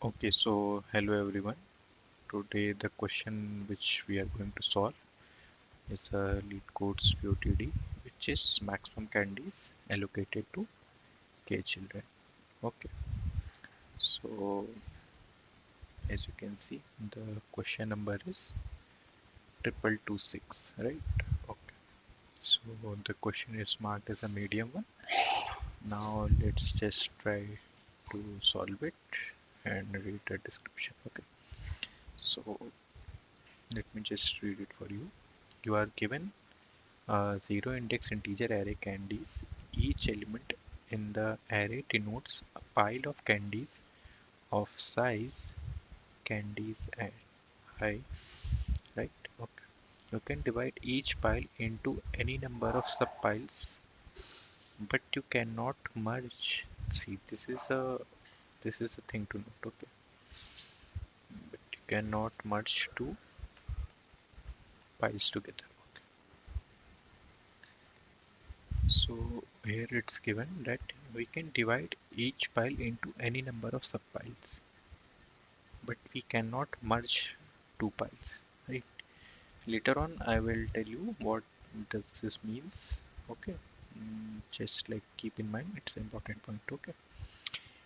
Okay, so hello everyone. Today the question which we are going to solve is a LeetCode's POTD, which is maximum candies allocated to K children. Okay, so as you can see, the question number is 2226, right? Okay, so the question is marked as a medium one. Now let's just try to solve it and read the description. Okay, so let me just read it for you. You are given zero index integer array candies. Each element in the array denotes a pile of candies of size candies and I, right? Okay. You can divide each pile into any number of subpiles, but you cannot merge. See, this is a thing to note. Okay, but you cannot merge two piles together. Okay. So here it's given that we can divide each pile into any number of subpiles, but we cannot merge two piles, right? Later on I will tell you what does this means. Okay. Just like keep in mind, it's an important point. Okay,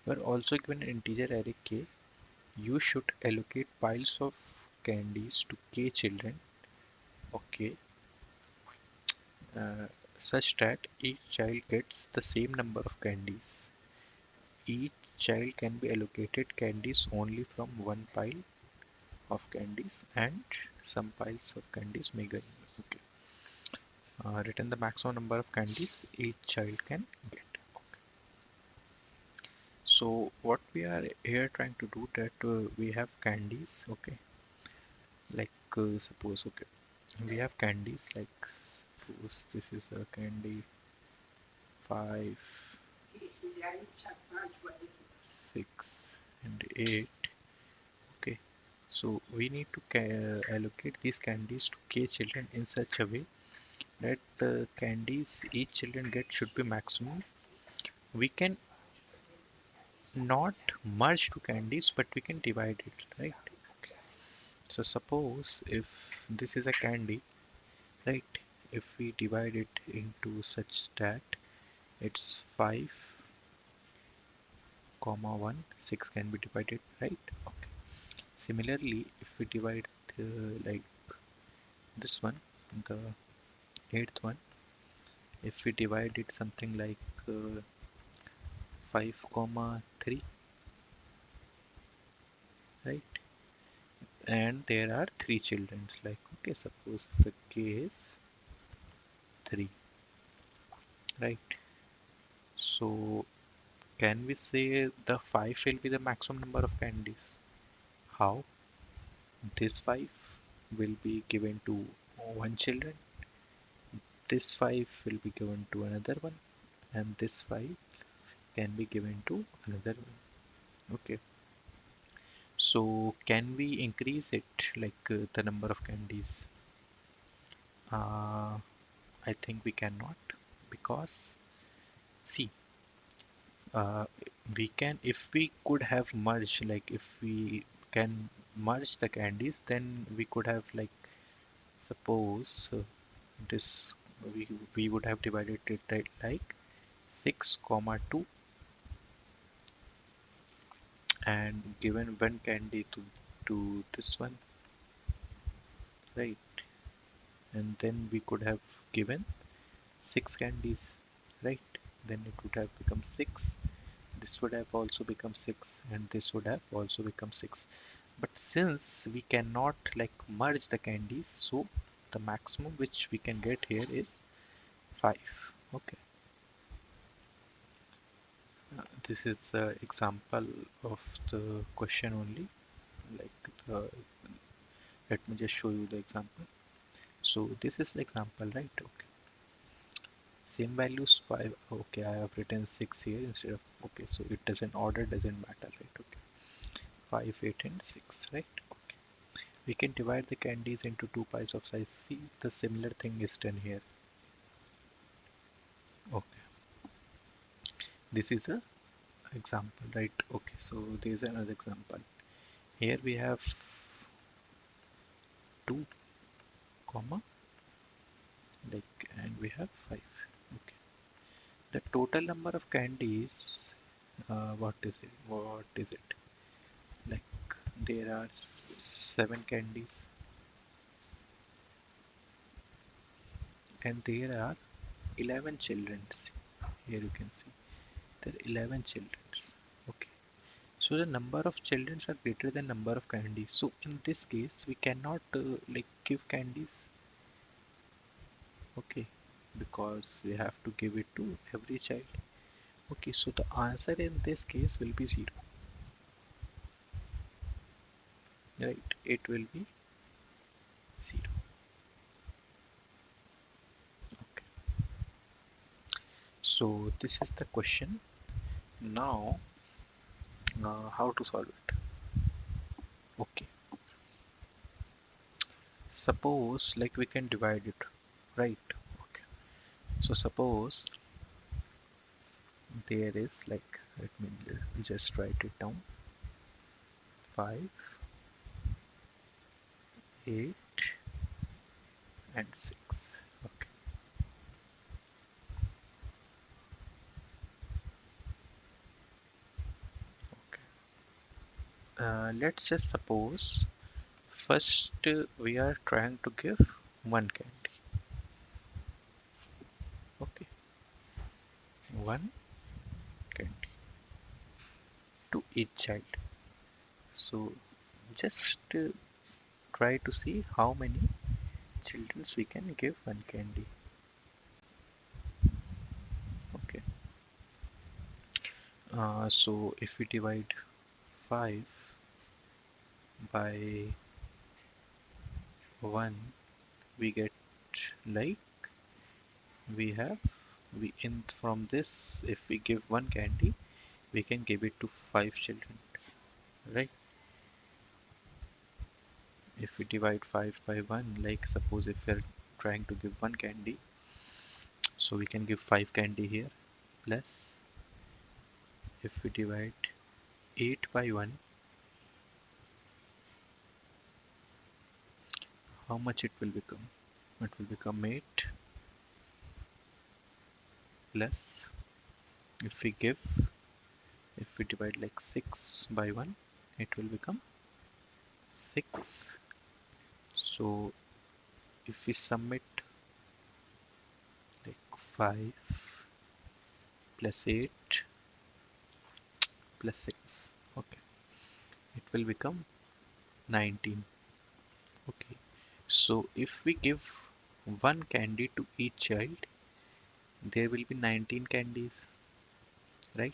you are also given an integer array k. You should allocate piles of candies to k children, okay, uh, such that each child gets the same number of candies. Each child can be allocated candies only from one pile of candies, and some piles of candies may get. Okay. Written the maximum number of candies each child can get. Okay. So what we are here trying to do that we have candies. Okay, like suppose, okay, we have candies like suppose this is a candy 5, 6 and 8. Okay, so we need to allocate these candies to k children in such a way that the candies each children get should be maximum. We can not merge two candies, but we can divide it, right? Okay. So suppose if this is a candy, right? If we divide it into such that it's 5 comma 1, 6 can be divided, right? Okay. Similarly, if we divide like this one, the eighth one, if we divide it something like 5 comma 3, right? And there are three children, like, okay, suppose the k is 3, right? So can we say the 5 will be the maximum number of candies? How? This 5 will be given to one children, this 5 will be given to another one, and this 5 can be given to another one. Okay. So can we increase it like the number of candies? Uh, I think we cannot, because see, uh, we can, if we could have merged, like if we can merge the candies, then we could have, like, suppose this we would have divided it like 6 comma 2 and given one candy to this one, right? And then we could have given 6 candies, right? Then it would have become 6, this would have also become 6, and this would have also become 6. But since we cannot like merge the candies, so the maximum which we can get here is 5. Okay. This is the example of the question only. Like let me just show you the example. So this is the example, right? Okay. Same values 5. Okay, I have written 6 here instead of, okay, so it doesn't, order doesn't matter, right? Okay. 5, 8 and 6, right? Okay. We can divide the candies into two pies of size. See, the similar thing is done here. Okay. This is a example, right? Okay, so there's another example. Here we have 2 comma like, and we have 5. Okay, the total number of candies, what is it like? There are 7 candies and there are 11 childrens. Here you can see there are 11 childrens. Okay, so the number of children are greater than number of candies. So in this case, we cannot like give candies. Okay, because we have to give it to every child. Okay, so the answer in this case will be 0. Right? It will be 0. Okay. So this is the question. Now, how to solve it? Okay. Suppose like we can divide it, right? Okay. So suppose there is like, let me just write it down. 5, 8 and 6. Okay. Okay. Let's just suppose first we are trying to give one candy. Okay, one candy to each child. So just try to see how many children we can give one candy. Okay. So if we divide 5 by 1, we get like, we have, we in from this, if we give one candy, we can give it to 5 children, right? If we divide 5 by 1, like suppose if we're trying to give one candy, so we can give 5 candy here, plus if we divide 8 by 1, how much it will become? It will become 8, plus if we give, if we divide like 6 by 1, it will become 6. So if we sum it, like 5 plus 8 plus 6, okay, it will become 19. Okay, so if we give one candy to each child, there will be 19 candies, right?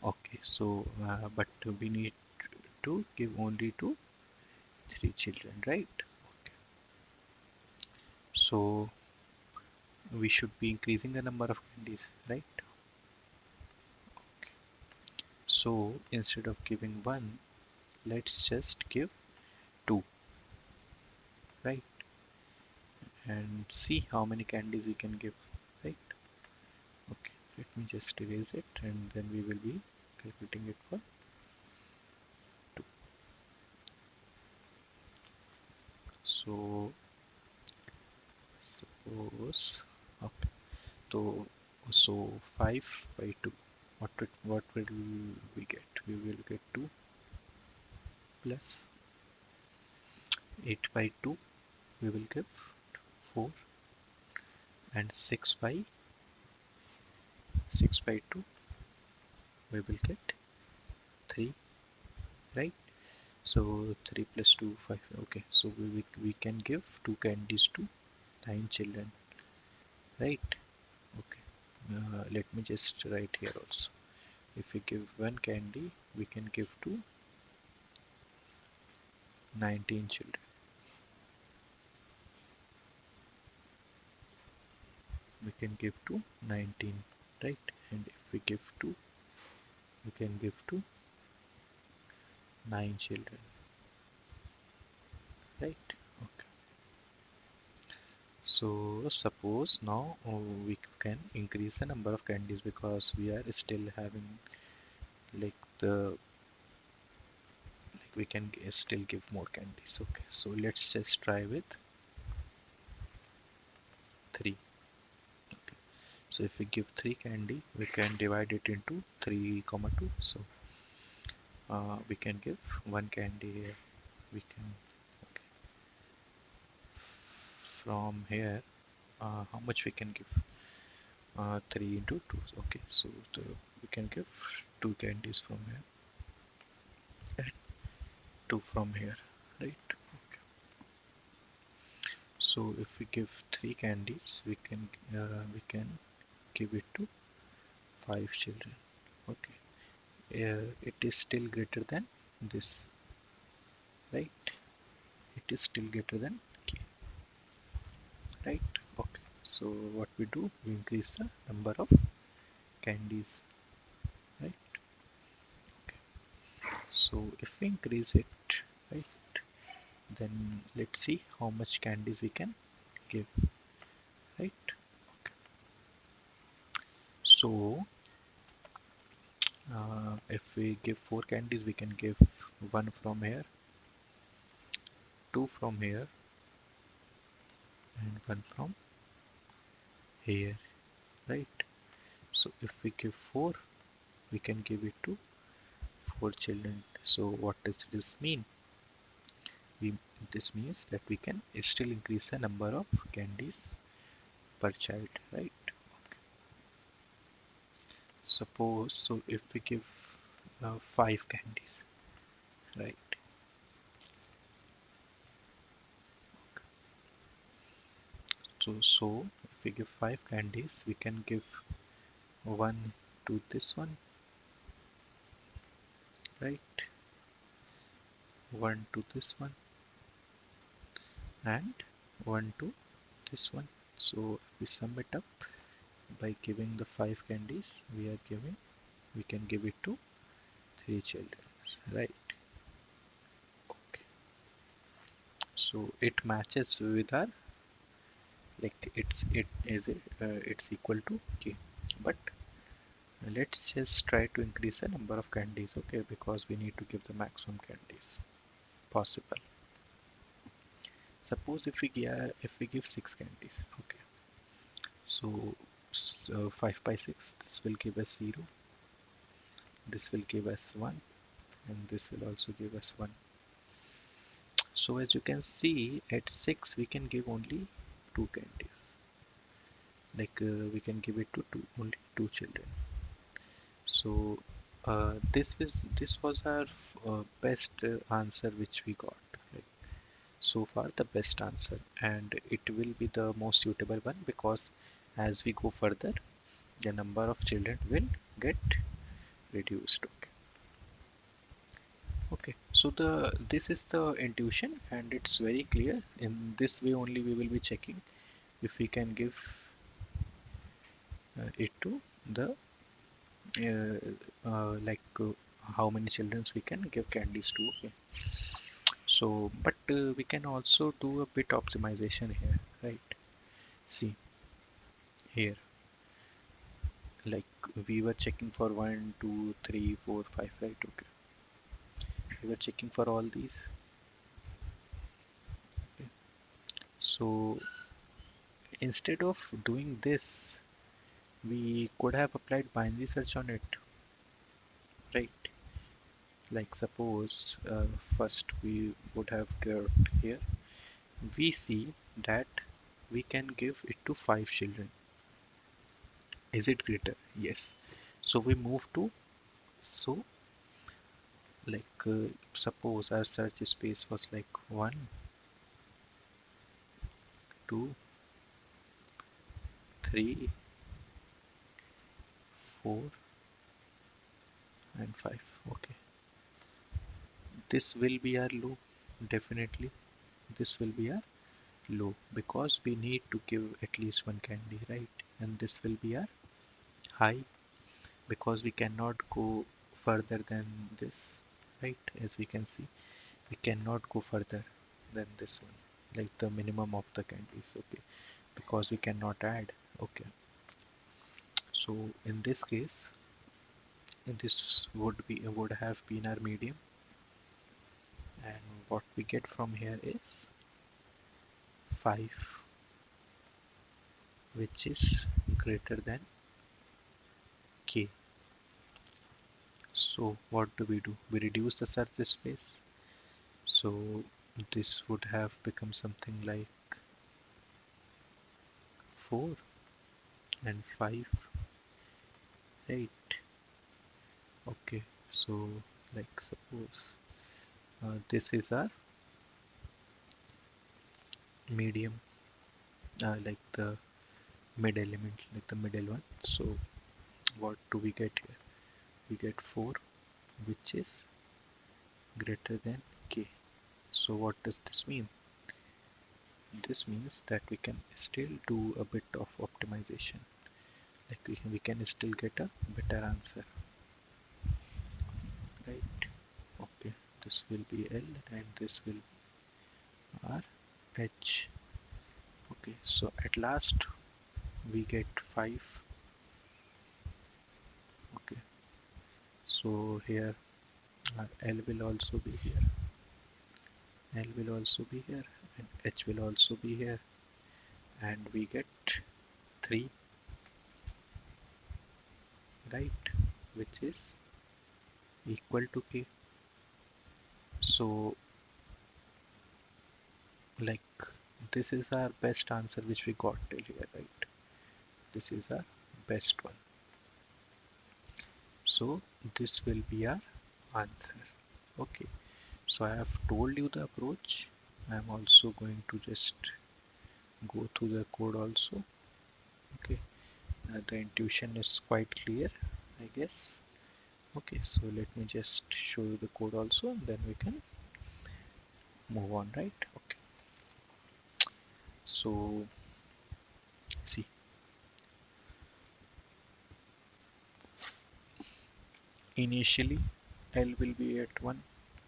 Okay, so but we need to give only to 3 children, right? Okay, so we should be increasing the number of candies, right? Okay. So instead of giving one, let's just give 2, right? And see how many candies we can give, right? Okay, let me just erase it and then we will be calculating it for 2. So suppose, okay, so 5 by 2, what will we get? We will get 2 plus 8 by 2, we will give 4, and 6 by 2, we will get 3, right? So 3 plus 2, 5. Okay, so we can give 2 candies to 9 children, right? Okay, let me just write here also. If we give one candy, we can give to 19 children. We can give to 19, right? And if we give 2, we can give to 9 children, right? Okay. So suppose now we can increase the number of candies because we are still having like the like we can still give more candies. Okay, so let's just try with 3. Okay, so if we give 3 candy, we can divide it into 3 comma 2. So we can give 1 candy here. We can, okay, from here, how much we can give? 3 into 2. Okay, so we can give 2 candies from here and 2 from here, right? Okay. So if we give 3 candies, we can give it to 5 children. Okay, it is still greater than this, right? It is still greater than k, right? Okay, so what we do, we increase the number of candies, right? Okay, so if we increase it, right, then let's see how much candies we can give, right? Okay, so if we give 4 candies, we can give 1 from here, 2 from here, and 1 from here, right? So if we give 4, we can give it to 4 children. So what does this mean? We, this means that we can still increase the number of candies per child, right? Suppose, so if we give 5 candies, right? So if we give 5 candies, we can give 1 to this one, right? 1 to this one, and 1 to this one. So if we sum it up by giving the 5 candies, we can give it to 3 children, right? Okay, so it matches with our, like it's equal to k, but let's just try to increase the number of candies, okay, because we need to give the maximum candies possible. Suppose if we give 6 candies, okay, so 5 by 6, this will give us 0, this will give us 1, and this will also give us 1. So as you can see, at 6 we can give only 2 candies, like we can give it to only 2 children. So this was our best answer which we got, like, so far the best answer, and it will be the most suitable one, because as we go further, the number of children will get reduced. Okay, okay, so this is the intuition, and it's very clear. In this way only we will be checking if we can give it to the like how many children we can give candies to. Okay, so but we can also do a bit optimization here, right? See here, like we were checking for 1, 2, 3, 4, 5, right? Okay, we were checking for all these. Okay. So instead of doing this, we could have applied binary search on it, right? Like suppose first we would have got here, we see that we can give it to 5 children. Is it greater? Yes. So we move to, so like suppose our search space was like 1, 2, 3, 4, and 5. Okay, this will be our low, definitely. This will be our low because we need to give at least 1 candy, right? And this will be our high because we cannot go further than this, right? As we can see, we cannot go further than this one, like the minimum of the candies. Okay, because we cannot add. Okay, so in this case, this would have been our medium, and what we get from here is 5, which is greater than k. So what do? We reduce the search space. So this would have become something like 4 and 5, right? Okay, so like suppose this is our medium, like the mid element, like the middle one. So what do we get here? We get 4, which is greater than k. So what does this mean? This means that we can still do a bit of optimization. Like we can still get a better answer, right? Okay, this will be L and this will be R H. Okay, so at last we get 5. Okay, so here L will also be here, L will also be here, and H will also be here, and we get 3, right, which is equal to k. So like this is our best answer which we got till here, right? This is our best one. So this will be our answer. Okay, so I have told you the approach. I am also going to just go through the code also. Okay, the intuition is quite clear, I guess. Okay, so let me just show you the code also, and then we can move on, right? Okay, so see, initially L will be at 1,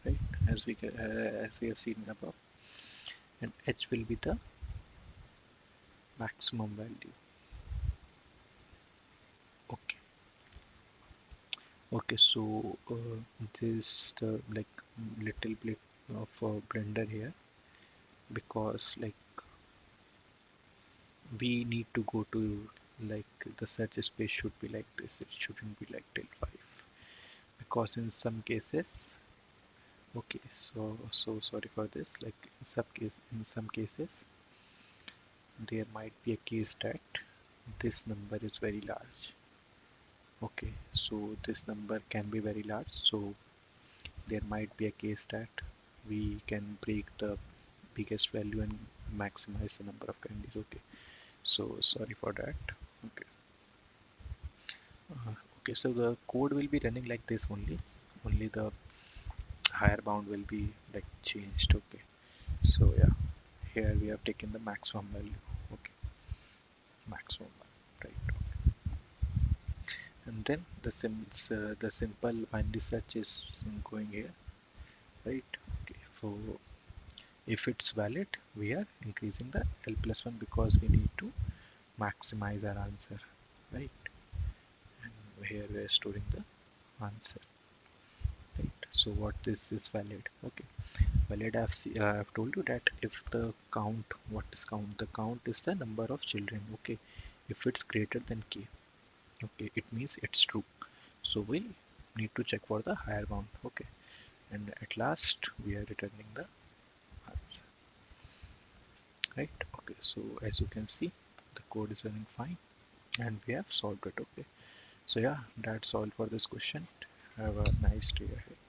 right, as we have seen above, and H will be the maximum value. Okay, okay, so this the like little bit of a blender here, because like we need to go to, like the search space should be like this, it shouldn't be like till 5, because in some cases, okay, so sorry for this, like in some cases there might be a case that this number is very large. Okay, so this number can be very large, so there might be a case that we can break the biggest value and maximize the number of candies. Okay, so sorry for that. Okay, okay, so the code will be running like this only the higher bound will be like changed. Okay, so yeah, here we have taken the maximum value. Okay, maximum one, right? And then the simple binary search is going here, right? Okay, for if it's valid, we are increasing the L plus 1 because we need to maximize our answer, right? And here we are storing the answer, right? So what this is valid? Okay, valid. I've told you that if the count, what is count? The count is the number of children. Okay, if it's greater than k, okay, it means it's true. So we need to check for the higher bound. Okay, and at last we are returning the answer, right? Okay, so as you can see, the code is running fine and we have solved it. Okay, so yeah, that's all for this question. Have a nice day ahead.